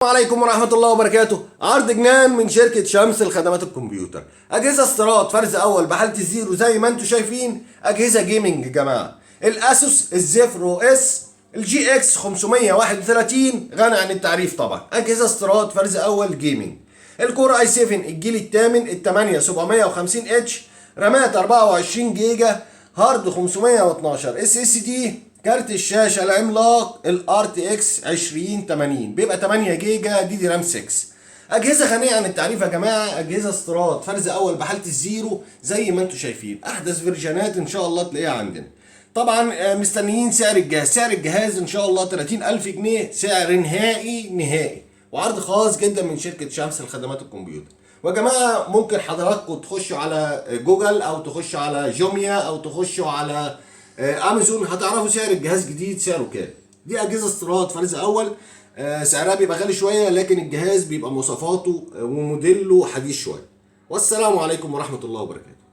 السلام عليكم ورحمة الله وبركاته. عرض جنان من شركة شمس لخدمات الكمبيوتر. أجهزة استيراد فرز أول بحالة الزيرو زي ما أنتم شايفين. أجهزة جيمنج يا جماعة. الأسوس الزفرو اس الجي اكس 531 غني عن التعريف طبعا. أجهزة استيراد فرز أول جيمنج. الكور اي 7 الجيل الثامن ال 8 750 اتش، رامات 24 جيجا، هارد 512 اس اس دي. كارت الشاشة العملاق الار تي اكس 2080 بيبقى 8 جيجا دي رام 6. أجهزة غنية عن التعريف يا جماعة، أجهزة استيراد فرز أول بحالة الزيرو زي ما أنتم شايفين، أحدث فيرجنات إن شاء الله تلاقيها عندنا. طبعا مستنيين سعر الجهاز، سعر الجهاز إن شاء الله 30,000 جنيه، سعر نهائي وعرض خاص جدا من شركة شمس لخدمات الكمبيوتر. ويا جماعة ممكن حضراتكم تخشوا على جوجل أو تخشوا على جوميا أو تخشوا على امازون، هتعرفوا سعر الجهاز جديد سعره كام. دي اجهزه استيراد فرز اول، سعرها بيبقى غالي شويه لكن الجهاز بيبقى مواصفاته وموديله حديث شويه. والسلام عليكم ورحمه الله وبركاته.